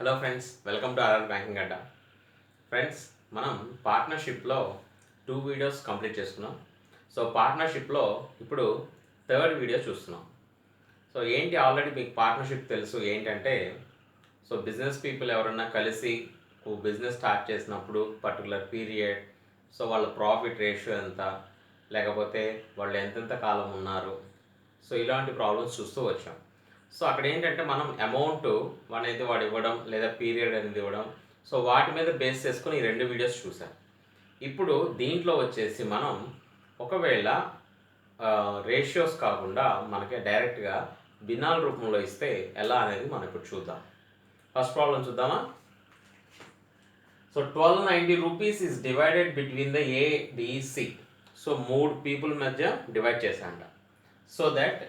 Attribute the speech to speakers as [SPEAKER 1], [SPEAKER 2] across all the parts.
[SPEAKER 1] Hello friends, welcome to RR banking Adda. Friends, మనం పార్ట్నర్షిప్లో 2 videos complete చేసుకున్నాం. సో పార్ట్నర్షిప్లో ఇప్పుడు థర్డ్ వీడియో చూస్తున్నాం. సో ఏంటి, ఆల్రెడీ మీకు పార్ట్నర్షిప్ తెలుసు. ఏంటంటే బిజినెస్ పీపుల్ ఎవరన్నా కలిసి బిజినెస్ స్టార్ట్ చేసినప్పుడు పర్టికులర్ పీరియడ్, సో వాళ్ళ ప్రాఫిట్ రేషియో ఎంత, లేకపోతే వాళ్ళు ఎంతెంత కాలం ఉన్నారు, సో ఇలాంటి ప్రాబ్లమ్స్ చూస్తూ వచ్చాం. సో అక్కడ ఏంటంటే మనం అమౌంట్ అనేది వాడు ఇవ్వడం లేదా పీరియడ్ అనేది ఇవ్వడం, సో వాటి మీద బేస్ చేసుకుని ఈ 2 వీడియోస్ చూసాం. ఇప్పుడు దీంట్లో వచ్చేసి మనం ఒకవేళ రేషియోస్ కాకుండా మనకి డైరెక్ట్గా భిన్నాల రూపంలో ఇస్తే ఎలా అనేది మనం ఇప్పుడు చూద్దాం. ఫస్ట్ ప్రాబ్లం చూద్దామా. So 1290 rupees is divided between the ABC. So 3 people మధ్య డివైడ్ చేశాంట. So that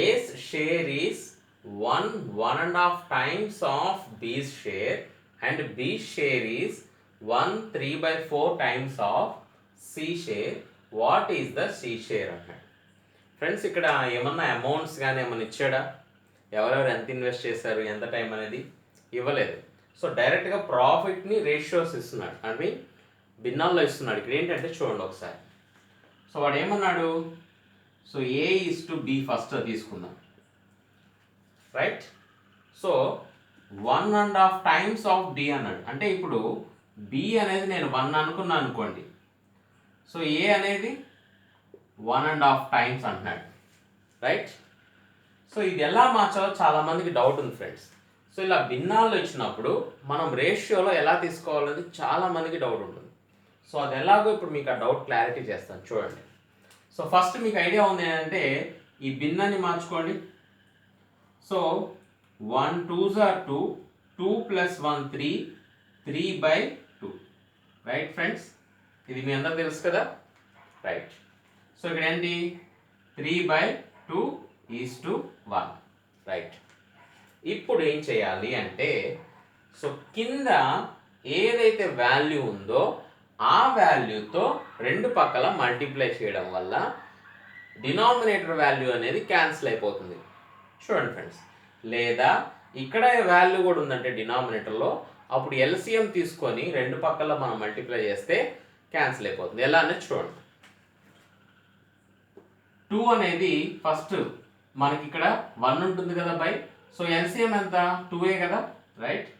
[SPEAKER 1] A's share is 1.5 times of B's share and B's share is 1/3/4 times of C share. What is the C share అన్నాడు. Friends, ఇక్కడ ఏమన్నా amounts కానీ ఏమన్నా ఇచ్చాడా? ఎవరెవరు ఎంత ఇన్వెస్ట్ చేశారు, ఎంత టైం అనేది ఇవ్వలేదు. సో డైరెక్ట్గా ప్రాఫిట్ని రేషియోస్ ఇస్తున్నాడు, అంటే భిన్నాల్లో ఇస్తున్నాడు. ఇక్కడ ఏంటంటే చూడండి ఒకసారి. సో వాడు ఏమన్నాడు, సో A:B ఫస్ట్ తీసుకుందాం, right. So 1.5 times of D అన్నాడు. అంటే ఇప్పుడు B అనేది నేను 1 అనుకున్నాను అనుకోండి, సో A అనేది 1.5 times అంటున్నాడు, రైట్. సో ఇది ఎలా మార్చాలో చాలామందికి డౌట్ ఉంది ఫ్రెండ్స్. సో ఇలా భిన్నాల్లో ఇచ్చినప్పుడు మనం రేషియోలో ఎలా తీసుకోవాలనేది చాలామందికి డౌట్ ఉంటుంది. సో అది ఎలాగో ఇప్పుడు మీకు ఆ డౌట్ క్లారిటీ చేస్తాను, చూడండి. సో ఫస్ట్ మీకు ఐడియా ఉంది ఏంటంటే ఈ భిన్నాన్ని మార్చుకోండి. So 1 2s are 2, 2 + 1 3, 3/2, right friends. ఇది మీ అందరూ తెలుసు కదా, రైట్. సో ఇక్కడ ఏంటి, 3/2 = 1, రైట్. ఇప్పుడు ఏం చేయాలి అంటే, సో కింద ఏదైతే వాల్యూ ఉందో ఆ వాల్యూతో 2 పక్కల మల్టిప్లై చేయడం వల్ల డినామినేటర్ వాల్యూ అనేది క్యాన్సిల్ అయిపోతుంది. చూడండి ఫ్రెండ్స్, లేదా ఇక్కడ వాల్యూ కూడా ఉందంటే డినామినేటర్లో, అప్పుడు ఎల్సిఎం తీసుకొని 2 పక్కల మనం మల్టిప్లై చేస్తే క్యాన్సిల్ అయిపోతుంది. ఎలా అనేది చూడండి. 2 అనేది ఫస్ట్ మనకి ఇక్కడ 1 ఉంటుంది కదా బై, సో ఎల్సిఎం ఎంత, 2 కదా, రైట్.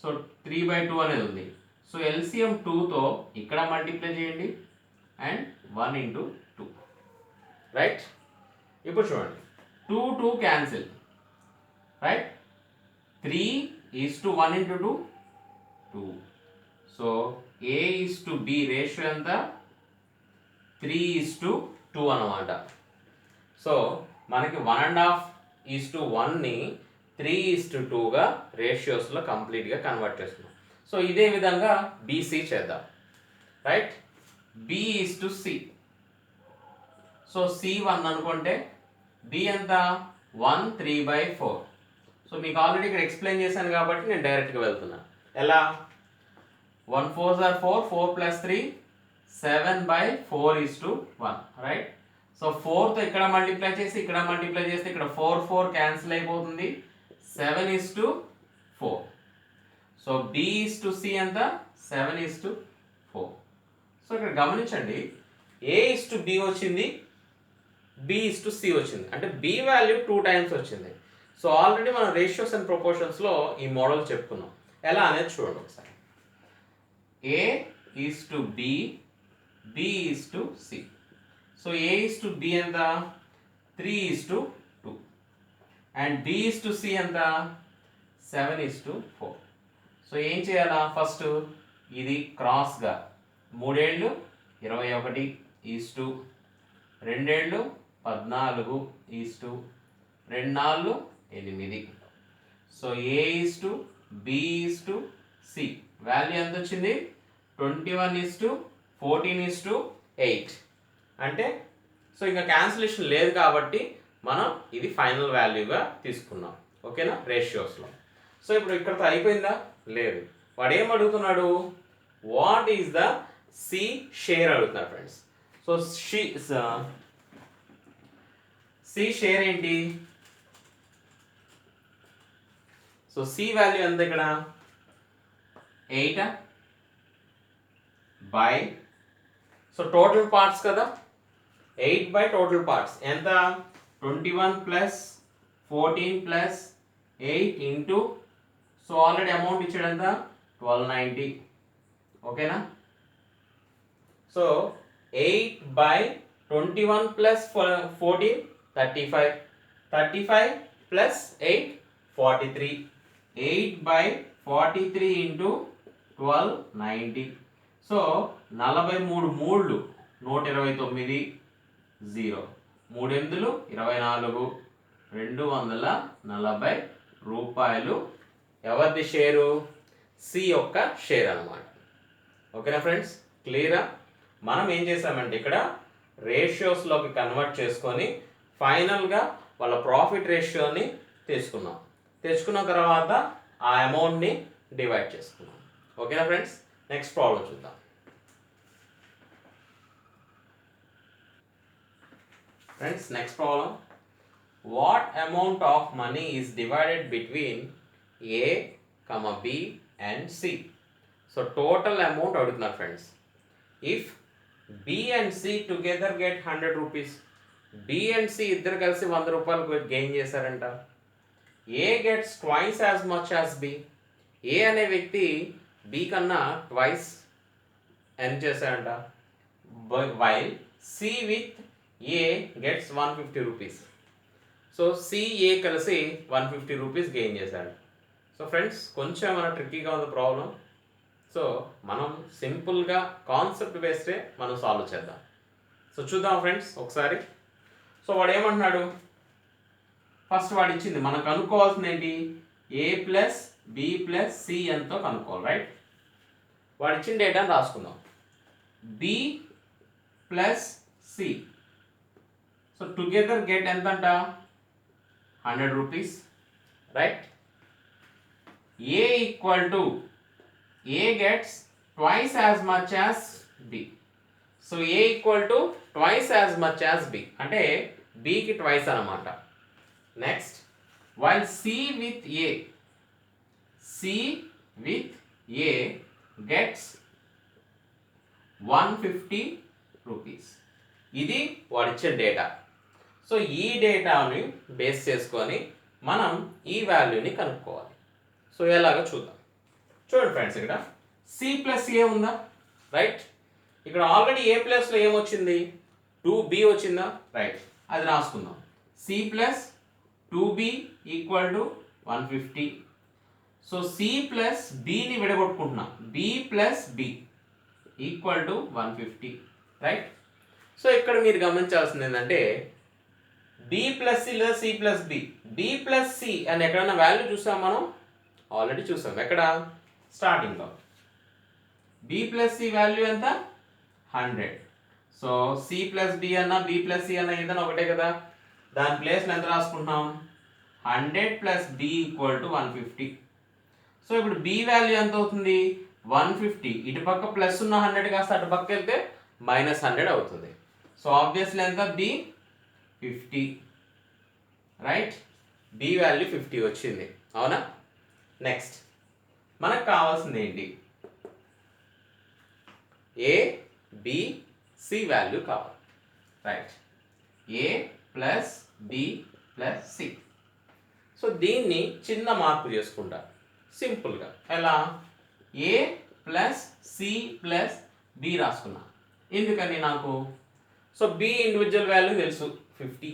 [SPEAKER 1] సో 3/2 అనేది ఉంది. సో ఎల్సిఎం 2తో ఇక్కడ మల్టిప్లై చేయండి అండ్ 1 × 2, రైట్. ఇప్పుడు చూడండి, 2 2 cancel, right. 3:1 × 2, 2. So A:B ratio ఎంత, 3:2 అన్నమాట. సో మనకి 1.5:1ని 3:2గా రేషియోస్లో కంప్లీట్గా కన్వర్ట్ చేస్తున్నాం. సో ఇదే విధంగా BC చేద్దాం, రైట్. B:C. సో C1 అనుకుంటే B ఎంత, 1/3/4. సో మీకు ఆల్రెడీ ఇక్కడ ఎక్స్ప్లెయిన్ చేశాను కాబట్టి నేను డైరెక్ట్గా వెళ్తున్నా. ఎలా, 1 4s are 4, 4 + 3, 7/4:1, రైట్. సో 4తో ఇక్కడ మల్టిప్లై చేసి ఇక్కడ మల్టిప్లై చేస్తే ఇక్కడ 4 4 క్యాన్సిల్ అయిపోతుంది, 7:4. సో B:C ఎంత, 7:4. సో ఇక్కడ గమనించండి, A:B వచ్చింది, B:C వచ్చింది, అంటే B వాల్యూ 2 times వచ్చింది. సో ఆల్రెడీ మనం రేషియోస్ అండ్ ప్రపోర్షన్స్లో ఈ మోడల్ చెప్పుకున్నాం. ఎలా అనేది చూడండి ఒకసారి. A:B, B:C. సో A:B ఎంత, 3:2 అండ్ B:C ఎంత, 7:4. సో ఏం చేయాలా, ఫస్ట్ ఇది క్రాస్గా 3 ఏళ్ళు 21 ఈస్టు 2 ఏళ్ళు 14 ఈస్టు 2 4 8. సో A:B:C వాల్యూ ఎంత వచ్చింది, 21:14:8. అంటే సో ఇంకా క్యాన్సిలేషన్ లేదు కాబట్టి మనం ఇది ఫైనల్ వాల్యూగా తీసుకున్నాం, ఓకేనా, రేషియోస్లో. సో ఇప్పుడు ఇక్కడతో అయిపోయిందా, లేదు. వాడు ఏం అడుగుతున్నాడు, what is the c share అడుగుతున్నారు ఫ్రెండ్స్. సో సి షేర్ ఏంటి, సో సో సి వాల్యూ ఎంత ఇక్కడ 8 బై, సో టోటల్ పార్ట్స్ కదా, 8 బై టోటల్ పార్ట్స్ ఎంత 21 plus 14 plus 8 into, so already amount ఇచ్చాడు ఎంత 1290. ఓకేనా. So 8 by 21 plus 14 35, 35 plus 8 43, 8 by 43 into 1290. So 43 మూళ్ళు 129, 0 3 ఎనిమిదిలు 24, 240 రూపాయలు ఎవరిది షేరు, సి యొక్క షేర్ అన్నమాట. ఓకేనా ఫ్రెండ్స్, క్లియరా. మనం ఏం చేసామంటే ఇక్కడ రేషియోస్లోకి కన్వర్ట్ చేసుకొని ఫైనల్గా వాళ్ళ ప్రాఫిట్ రేషియోని తెచ్చుకున్న తర్వాత ఆ అమౌంట్ని డివైడ్ చేసుకున్నాం. ఓకేనా ఫ్రెండ్స్, నెక్స్ట్ ప్రాబ్లం చూద్దాం. Friends next problem, what amount of money is divided between A, B and C. So total amount అడుగుతున్నారు friends. If B and C together get 100 rupees, B and C ఇద్దరు కలిసి 100 రూపాయలు gain చేశారంట. A gets twice as much as B, A అనే వ్యక్తి B కన్నా twice earn చేశాడంట. While C with A gets 150 rupees. So C A కలిసి 150 rupees gain చేశాడు. సో ఫ్రెండ్స్ కొంచెం ఏమైనా ట్రిక్కీగా ఉంది ప్రాబ్లం. సో మనం సింపుల్గా కాన్సెప్ట్ బేస్డే మనం సాల్వ్ చేద్దాం. సో చూద్దాం ఫ్రెండ్స్ ఒకసారి. సో వాడు ఏమంటున్నాడు, ఫస్ట్ వాడు ఇచ్చింది మనం కనుక్కోవాల్సింది ఏంటి, A plus B plus C ఎంతో కనుక్కోవాలి, రైట్. వాడు ఇచ్చిన డేటాని రాసుకుందాం. B plus C, so together get ఎంత అంట 100 rupees, right. A equal to, A gets twice as much as B. So A equal to twice as much as B అంటే బికి ట్వైస్ అనమాట. Next while C with A, C with A gets 150 rupees. ఇది వాడిచ్చే data. So ఈ డేటాని base చేసుకొని మనం ఈ వాల్యూని కనుక్కోవాలి. సో ఎలాగో చూద్దాం. చూడండి ఫ్రెండ్స్, ఇక్కడ సి ప్లస్ ఏ ఉందా, రైట్. ఇక్కడ ఆల్రెడీ ఏ ప్లస్లో ఏమొచ్చింది 2b వచ్చిందా, రైట్. అది రాసుకుందాం. C plus 2b equal to 150. So C plus బిని విడగొట్టుకుంటున్నాం, B plus B equal to 150, right. So ఇక్కడ మీరు గమనించాల్సింది ఏంటంటే బి ప్లస్ సి లేదా C plus B, B plus C అని ఎక్కడైనా వాల్యూ చూసాం మనం, ఆల్రెడీ చూసాం. ఎక్కడ, స్టార్టింగ్లో. బి ప్లస్ సి వాల్యూ ఎంత 100. సో సి ప్లస్ బి అన్న బి ప్లస్ సి అన్న ఏదైనా ఒకటే కదా, దాని ప్లేస్లో ఎంత రాసుకుంటున్నాం 100 ప్లస్ బి ఈక్వల్ టు 150. సో ఇప్పుడు బి వాల్యూ ఎంత అవుతుంది 150. ఇటు పక్క ప్లస్ ఉన్న 100 కాస్త అటు పక్క వెళ్తే -100 అవుతుంది. సో ఆబ్వియస్లీ ఎంత బి 50, రైట్. బి వాల్యూ 50 వచ్చింది, అవునా. నెక్స్ట్ మనకు కావాల్సింది ఏంటి, ఏ బి సి వాల్యూ కావాలి, right. A plus B plus C. So దీన్ని చిన్న మార్పు చేసుకుంటా సింపుల్గా. ఎలా, A plus C plus B రాసుకున్నా. ఎందుకని నాకు, సో బి ఇండివిజువల్ వాల్యూ తెలుసు 50,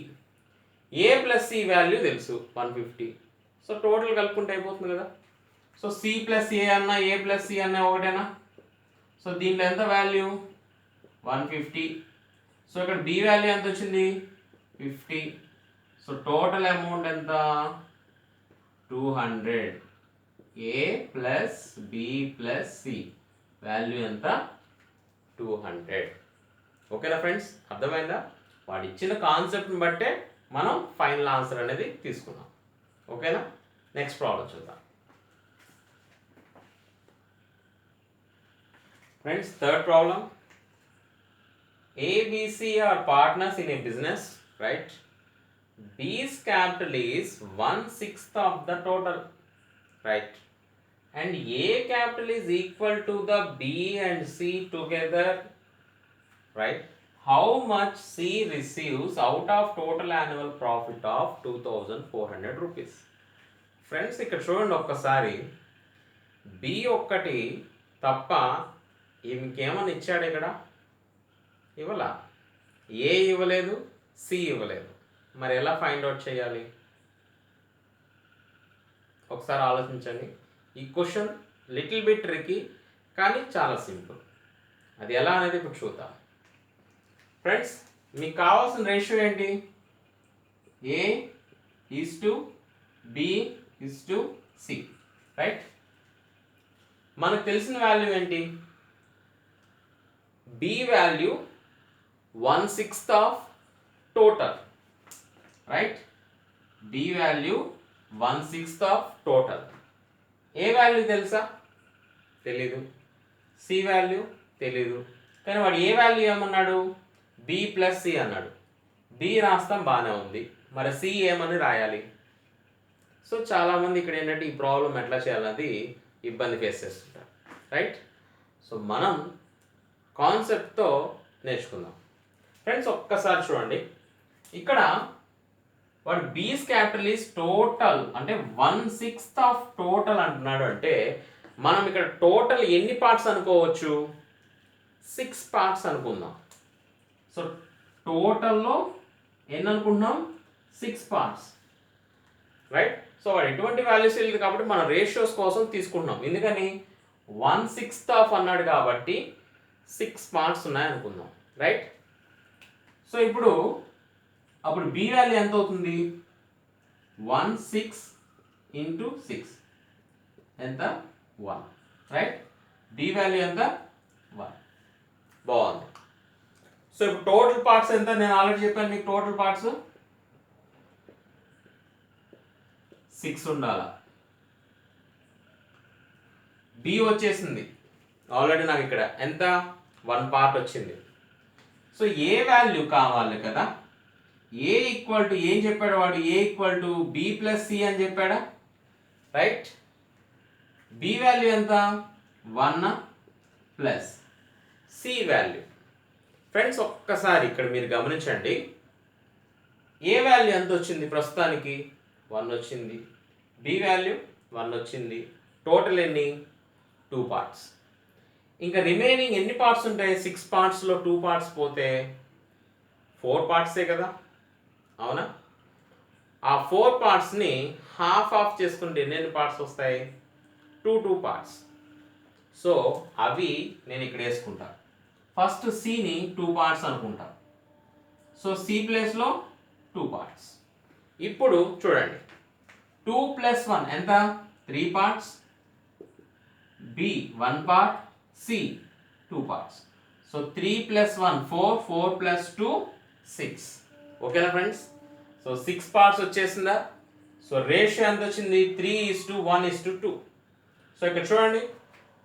[SPEAKER 1] ఏ ప్లస్ సి వాల్యూ తెలుసు 150. సో టోటల్ కలుపుకుంటే అయిపోతుంది కదా. సో సి ప్లస్ ఏ అన్న ఏ ప్లస్ సి అన్న ఒకటేనా. సో దీంట్లో ఎంత వాల్యూ 150. సో ఇక్కడ బి వాల్యూ ఎంత వచ్చింది 50. సో టోటల్ అమౌంట్ ఎంత 200. A plus B plus C value ఎంత 200. ఓకేనా ఫ్రెండ్స్, అర్థమైందా. వాడు ఇచ్చిన కాన్సెప్ట్ని బట్టే మనం ఫైనల్ ఆన్సర్ అనేది తీసుకున్నాం. ఓకేనా. నెక్స్ట్ ప్రాబ్లం చూద్దాం friends. Third problem, ABC are partners in a business, right? B's capital is 1/6 of the total. right? And A capital is equal to the B and C together, right? How much C receives out of total annual profit of 2400 rupees? Friends ఇక్కడ చూడండి ఒక్కసారి, B ఒక్కటి తప్ప ఇంకేమన్నా ఇచ్చాడు ఇక్కడ? ఇవ్వలా. ఏ ఇవ్వలేదు, C ఇవ్వలేదు. మరి ఎలా ఫైండ్ అవుట్ చేయాలి? ఒకసారి ఆలోచించండి. ఈ క్వశ్చన్ లిటిల్ బిట్ ట్రికీ, కానీ చాలా సింపుల్. అది ఎలా అనేది ఇప్పుడు చూద్దాం. ఫ్రెండ్స్, మీకు కావాల్సిన రేషియో ఏంటి? A is to B is to C, right? మనకు తెలిసిన వాల్యూ ఏంటి? B value 1/6 of total, right? B value 1/6 of total. A value తెలుసా? తెలీదు. సి వాల్యూ తెలీదు. కానీ వాడు ఏ వాల్యూ ఏమన్నాడు? బి ప్లస్ సి అన్నాడు. బి రాస్తాం, బాగానే ఉంది. మరి సి ఏమని రాయాలి? సో చాలామంది ఇక్కడ ఏంటంటే ఈ ప్రాబ్లం ఎట్లా చేయాలన్నది ఇబ్బంది ఫేస్ చేస్తుంటారు, రైట్? సో మనం కాన్సెప్ట్తో నేర్చుకుందాం. ఫ్రెండ్స్, ఒక్కసారి చూడండి. ఇక్కడ వాడు బీస్ క్యాపిటల్ ఈస్ టోటల్ అంటే 1/6 ఆఫ్ టోటల్ అంటున్నాడు. అంటే మనం ఇక్కడ టోటల్ ఎన్ని పార్ట్స్ అనుకోవచ్చు? 6 పార్ట్స్ అనుకుందాం. సో టోటల్లో ఎన్ని అనుకుంటున్నాం? 6 పార్ట్స్, రైట్? సో వాడు ఎటువంటి వాల్యూస్ తెలియదు కాబట్టి మనం రేషియోస్ కోసం తీసుకుంటున్నాం. ఎందుకని 1/6 ఆఫ్ అన్నాడు కాబట్టి 6 పార్ట్స్ ఉన్నాయి అనుకుందాం, రైట్? సో ఇప్పుడు అప్పుడు బి వాల్యూ ఎంత అవుతుంది? 1/6 ఇంటూ 6 ఎంత? 1, రైట్? బి వాల్యూ ఎంత? 1. బాగుంది. సో ఇప్పుడు టోటల్ పార్ట్స్ ఎంత? నేను ఆల్రెడీ చెప్పాను మీకు, టోటల్ పార్ట్స్ 6 ఉండాలా. బి వచ్చేసింది ఆల్రెడీ నాకు ఇక్కడ ఎంత? 1 పార్ట్ వచ్చింది. సో ఏ వాల్యూ కావాలి కదా? ఏ ఈక్వల్ టు ఏం చెప్పాడు వాడు? A equal to B plus C అని చెప్పాడా, రైట్? బి వాల్యూ ఎంత? 1 ప్లస్ సి వాల్యూ. ఫ్రెండ్స్, ఒక్కసారి ఇక్కడ మీరు గమనించండి. ఏ వాల్యూ ఎంత వచ్చింది? ప్రస్తుతానికి 1 వచ్చింది. బి వాల్యూ 1 వచ్చింది. టోటల్ ఎన్ని? 2 పార్ట్స్. ఇంకా రిమైనింగ్ ఎన్ని పార్ట్స్ ఉంటాయి? 6 పార్ట్స్లో 2 పార్ట్స్ పోతే 4 పార్ట్సే కదా, అవునా? ఆ 4 పార్ట్స్ని హాఫ్ ఆఫ్ చేసుకుంటే ఎన్ని పార్ట్స్ వస్తాయి? 2 పార్ట్స్. సో అవి నేను ఇక్కడ వేసుకుంటా. ఫస్ట్ సిని 2 పార్ట్స్ అనుకుంటా. సో సి ప్లేస్లో 2 పార్ట్స్. ఇప్పుడు చూడండి, 2 + 1 ఎంత? 3 parts. B 1 part, C 2 parts. So 3 + 1 4, 4 + 2 6. ఓకేనా ఫ్రెండ్స్? సో 6 పార్ట్స్ వచ్చేసిందా? సో రేషియో ఎంత వచ్చింది? 3:1:2. సో ఇక్కడ చూడండి,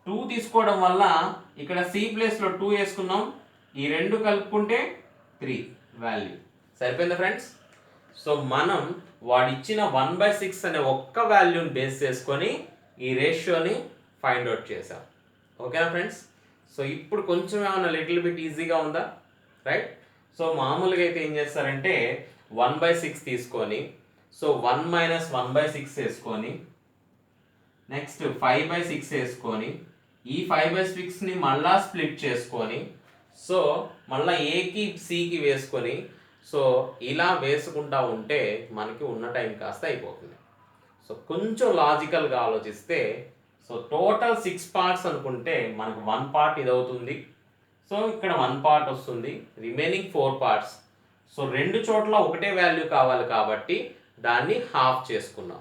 [SPEAKER 1] 2 తీసుకోవడం వల్ల ఇక్కడ సి ప్లేస్లో 2 వేసుకున్నాం. ఈ 2 కలుపుకుంటే 3 వాల్యూ సరిపోయిందా ఫ్రెండ్స్? సో మనం వాడిచ్చిన 1/6 అనే ఒక్క వాల్యూని బేస్ చేసుకొని ఈ రేషియోని ఫైండ్ అవుట్ చేసాం. ఓకేనా ఫ్రెండ్స్? సో ఇప్పుడు కొంచెం ఏమన్నా లిటిల్ బిట్ ఈజీగా ఉందా, రైట్? సో మామూలుగా అయితే ఏం చేస్తారంటే 1/6 తీసుకొని, సో 1 - 1/6 వేసుకొని, నెక్స్ట్ 5/6 వేసుకొని, ఈ 5/6ని మళ్ళా స్ప్లిట్ చేసుకొని, సో మళ్ళీ ఏకి సికి వేసుకొని, సో ఇలా వేసుకుంటా ఉంటే మనకి ఉన్న టైం కాస్త అయిపోతుంది. సో కొంచెం లాజికల్గా ఆలోచిస్తే, సో టోటల్ 6 పార్ట్స్ అనుకుంటే మనకు 1 పార్ట్ ఇది అవుతుంది. సో ఇక్కడ 1 పార్ట్ వస్తుంది, రిమైనింగ్ 4 పార్ట్స్. సో 2 చోట్ల ఒకటే వాల్యూ కావాలి కాబట్టి దాన్ని హాఫ్ చేసుకున్నాం.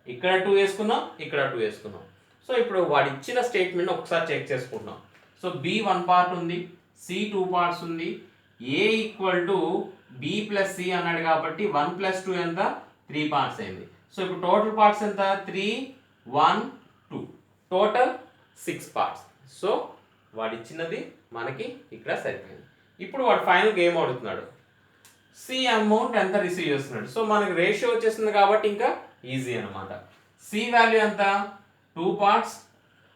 [SPEAKER 1] ఇక్కడ 2 వేసుకున్నాం, ఇక్కడ 2 వేసుకున్నాం. సో ఇప్పుడు వాడు ఇచ్చిన స్టేట్మెంట్ ఒకసారి చెక్ చేసుకుంటున్నాం. సో బి 1 పార్ట్ ఉంది, సి 2 పార్ట్స్ ఉంది, A equal to B plus C అన్నాడు కాబట్టి 1 + 2 ఎంత? 3 పార్ట్స్ అయింది. సో ఇప్పుడు టోటల్ పార్ట్స్ ఎంత? 3, 1, 2. Total 6 parts. సో వాడు ఇచ్చినది మనకి ఇక్కడ సరిపోయింది. ఇప్పుడు వాడు ఫైనల్గా ఏం అడుగుతున్నాడు? సి అమౌంట్ ఎంత రిసీవ్ చేస్తున్నాడు. సో మనకి రేషియో వచ్చేసింది కాబట్టి ఇంకా ఈజీ అనమాట. సి వాల్యూ ఎంత 2 పార్ట్స్,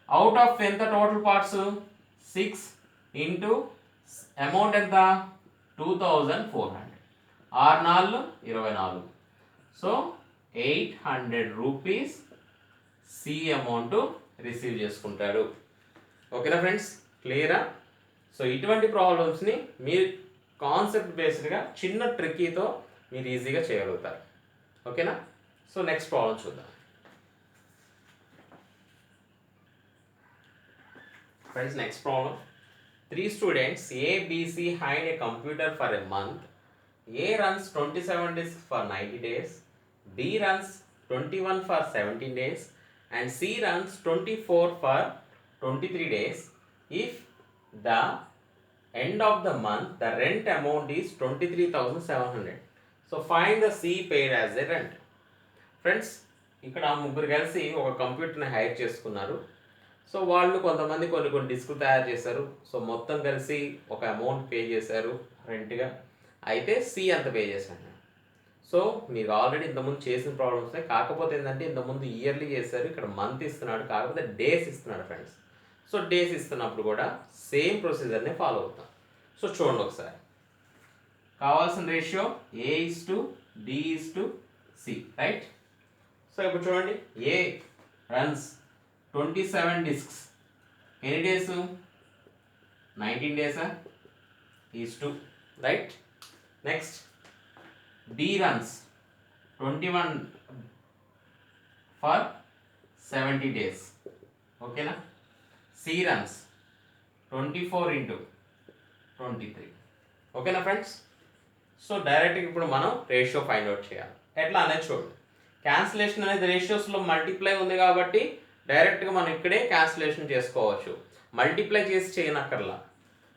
[SPEAKER 1] అవుట్ ఆఫ్ ఎంత టోటల్ పార్ట్స్ 6 ఇంటూ అమౌంట్ ఎంత 2400, 6 4 24, so 800 rupees C amount receive చేసుకుంటాడు. ఓకేనా ఫ్రెండ్స్, క్లియరా? సో ఇటువంటి ప్రాబ్లమ్స్ని మీరు కాన్సెప్ట్ బేస్డ్గా చిన్న ట్రిక్కీతో మీరు ఈజీగా చేయగలుగుతారు. ఓకేనా? సో నెక్స్ట్ ప్రాబ్లం చూద్దాం. Friends, next problem. 3 students A, B, C hide a computer for a month. A runs 27 disks for 90 days, B runs 21 for 17 days, and C runs 24 for 23 days. If the end of the month the rent amount is 23,700, so find the C paid as a rent. Friends, ఇక్కడ ముగ్గురు కలిసి ఒక కంప్యూటర్ని hire చేసుకున్నారు. So వాళ్ళు కొంతమంది కొన్ని డిస్కులు తయారు చేశారు. సో మొత్తం కలిసి ఒక అమౌంట్ పే చేశారు రెంట్గా. అయితే సి అంత పే చేశాను. సో మీకు ఆల్రెడీ ఇంతకుముందు చేసిన ప్రాబ్లమ్స్, కాకపోతే ఏంటంటే ఇంతకుముందు ఇయర్లీ చేశారు, ఇక్కడ మంత్ ఇస్తున్నాడు, కాకపోతే డేస్ ఇస్తున్నాడు ఫ్రెండ్స్. సో డేస్ ఇస్తున్నప్పుడు కూడా సేమ్ ప్రొసీజర్ని ఫాలో అవుతాం. సో చూడండి ఒకసారి, కావాల్సిన రేషియో A:D:C, రైట్? సో ఇప్పుడు చూడండి, ఏ రన్స్ 27 disks, ఎన్ని డేస్ 19 డేసా (2), right? Next B runs 21 for 70 days, ఓకేనా? C runs 24 into 23, ఓకేనా ఫ్రెండ్స్? సో డైరెక్ట్గా ఇప్పుడు మనం రేషియో ఫైండ్ అవుట్ చేయాలి. ఎట్లా అనేది చూడండి, క్యాన్సిలేషన్ అనేది రేషియోస్లో మల్టిప్లై ఉంది కాబట్టి డైరెక్ట్గా మనం ఇక్కడే క్యాన్సిలేషన్ చేసుకోవచ్చు, మల్టిప్లై చేసి చేయనక్కర్లా.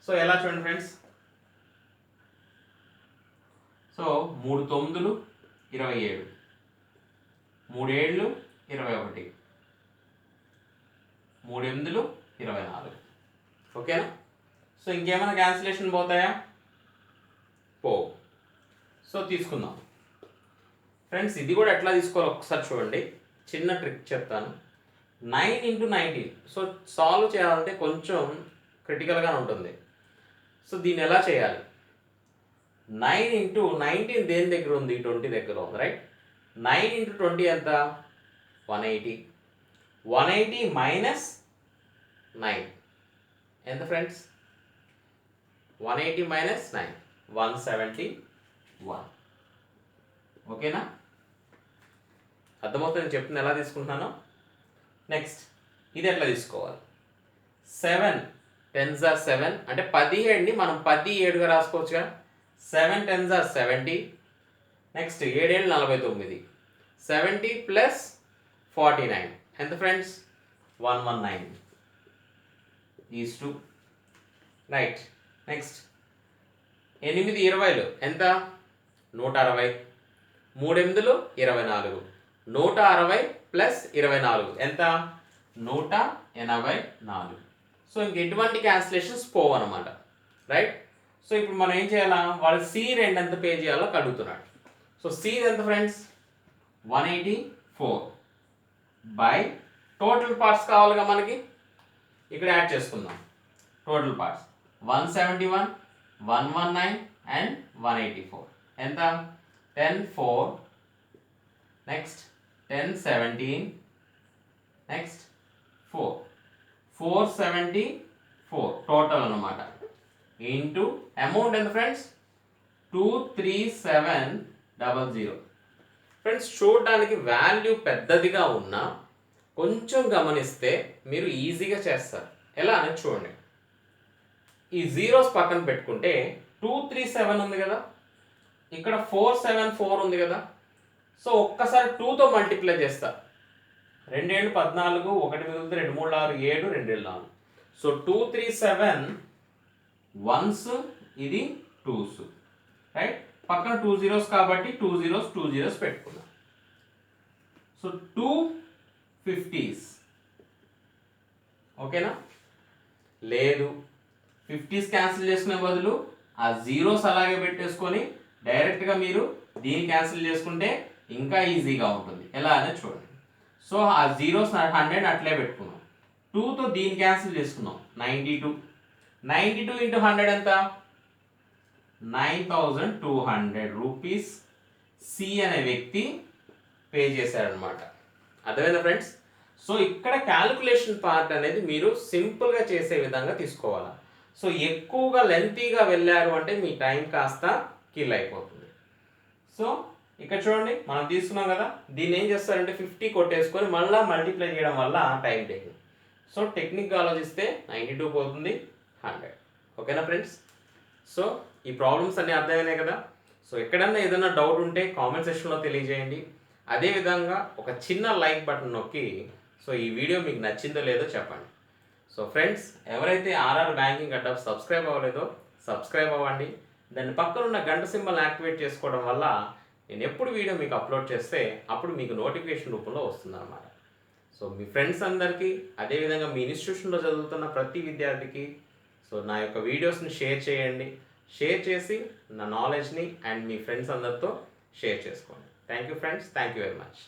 [SPEAKER 1] సో ఎలా చూడండి ఫ్రెండ్స్, సో 3 9 27, 3 7 21, 3 8 24, ఓకేనా? సో ఇంకేమైనా క్యాన్సిలేషన్ పోతాయా? సో తీసుకుందాం ఫ్రెండ్స్. ఇది కూడా ఎట్లా తీసుకోవాలో ఒకసారి చూడండి, చిన్న ట్రిక్ చెప్తాను. 9 into 19, సో సాల్వ్ చేయాలంటే కొంచెం క్రిటికల్గా ఉంటుంది. సో దీన్ని ఎలా చేయాలి? 9 into 19 దేని దగ్గర ఉంది? 20 దగ్గర ఉంది, రైట్? 9 into 20 ఎంత? 180. 180 minus 9 ఎంత ఫ్రెండ్స్? 180 minus 9 171, ఓకేనా? అర్థమవుతుంది నేను చెప్తున్నా ఎలా తీసుకుంటున్నాను. నెక్స్ట్ ఇది ఎట్లా తీసుకోవాలి? 7 10s are 7 అంటే 17ని మనం 17గా రాసుకోవచ్చుగా. 7 10s are 70. నెక్స్ట్ 7 7 49, 70 ప్లస్ 49 ఎంత ఫ్రెండ్స్? 119 is 2, right? నెక్స్ట్ 8 20 ఎంత? 160. 3 8 24, 160 ప్లస్ 24 ఎంత? 184. సో ఇంక ఎటువంటి క్యాన్సిలేషన్స్ పోవు అనమాట, రైట్? సో ఇప్పుడు మనం ఏం చేయాలా? వాళ్ళు సి రెంట్ ఎంత పే చేయాలో అడుగుతున్నాడు. సో సి ఎంత ఫ్రెండ్స్? 184 బై టోటల్ పార్ట్స్ కావాలిగా మనకి, ఇక్కడ యాడ్ చేసుకుందాం. టోటల్ పార్ట్స్ 171, 119 అండ్ 184 ఎంత? 10 4, నెక్స్ట్ 10 17, నెక్స్ట్ 4 474 టోటల్ అన్నమాట. ఇంటూ అమౌంట్ ఎంత ఫ్రెండ్స్? 23700. ఫ్రెండ్స్ చూడడానికి వాల్యూ పెద్దదిగా ఉన్నా కొంచెం గమనిస్తే మీరు ఈజీగా చేస్తారు. ఎలా అనేది చూడండి, ఈ జీరోస్ పక్కన పెట్టుకుంటే 237 ఉంది కదా, ఇక్కడ 474 ఉంది కదా. సో ఒక్కసారి 2తో మల్టిప్లై చేస్తా. 2 7 14, 1 మిగిలితే 2 3 6 7, 2 7 4. సో 237 1s, ఇది 2s, రైట్? పక్కన 2 zeros కాబట్టి 2 zeros పెట్టుకున్నాం. సో 250s, ఓకేనా? లేదు 50s క్యాన్సిల్ చేసుకునే బదులు ఆ జీరోస్ అలాగే పెట్టేసుకొని డైరెక్ట్గా మీరు దీన్ని క్యాన్సిల్ చేసుకుంటే ఇంకా ఈజీగా ఉంటుంది. ఎలా అనేది చూడండి. సో ఆ జీరోస్ 100 అట్లే పెట్టుకున్నాం. 2తో దీన్ని క్యాన్సిల్ చేసుకున్నాం. 92 ఇంటూ 100 ఎంత? 9200 రూపీస్ సి అనే వ్యక్తి పే చేశారనమాట. అర్థమైందా ఫ్రెండ్స్? సో ఇక్కడ క్యాలిక్యులేషన్ పార్ట్ అనేది మీరు సింపుల్గా చేసే విధంగా తీసుకోవాలి. సో ఎక్కువగా లెంతీగా వెళ్ళారు అంటే మీ టైం కాస్త కిల్ అయిపోతుంది. సో ఇక్కడ చూడండి, మనం తీసుకున్నాం కదా, దీన్ని ఏం చేస్తారంటే 50 కొట్టేసుకొని మళ్ళీ మల్టిప్లై చేయడం వల్ల టైం టేకింగ్. సో టెక్నిక్గా ఆలోచిస్తే 92 పోతుంది 100. ఓకేనా ఫ్రెండ్స్? సో ఈ ప్రాబ్లమ్స్ అన్నీ అర్థమైనాయి కదా. సో ఎక్కడన్నా ఏదైనా డౌట్ ఉంటే కామెంట్ సెక్షన్లో తెలియజేయండి. అదేవిధంగా ఒక చిన్న లైక్ బటన్ నొక్కి సో ఈ వీడియో మీకు నచ్చిందో లేదో చెప్పండి. సో ఫ్రెండ్స్, ఎవరైతే ఆర్ఆర్ బ్యాంకింగ్ అడ్డా సబ్స్క్రైబ్ అవ్వలేదో సబ్స్క్రైబ్ అవ్వండి. దాని పక్కన ఉన్న గంట సింబల్ యాక్టివేట్ చేసుకోవడం వల్ల నేను ఎప్పుడు వీడియో మీకు అప్లోడ్ చేస్తే అప్పుడు మీకు నోటిఫికేషన్ రూపంలో వస్తుందన్నమాట. సో మీ ఫ్రెండ్స్ అందరికీ, అదేవిధంగా మీ ఇన్స్టిట్యూషన్లో చదువుతున్న ప్రతి విద్యార్థికి సో నా యొక్క వీడియోస్ని షేర్ చేయండి. షేర్ చేసి నా నాలెడ్జ్ని అండ్ మీ ఫ్రెండ్స్ అందరితో షేర్ చేసుకోండి. Thank you friends. Thank you very much.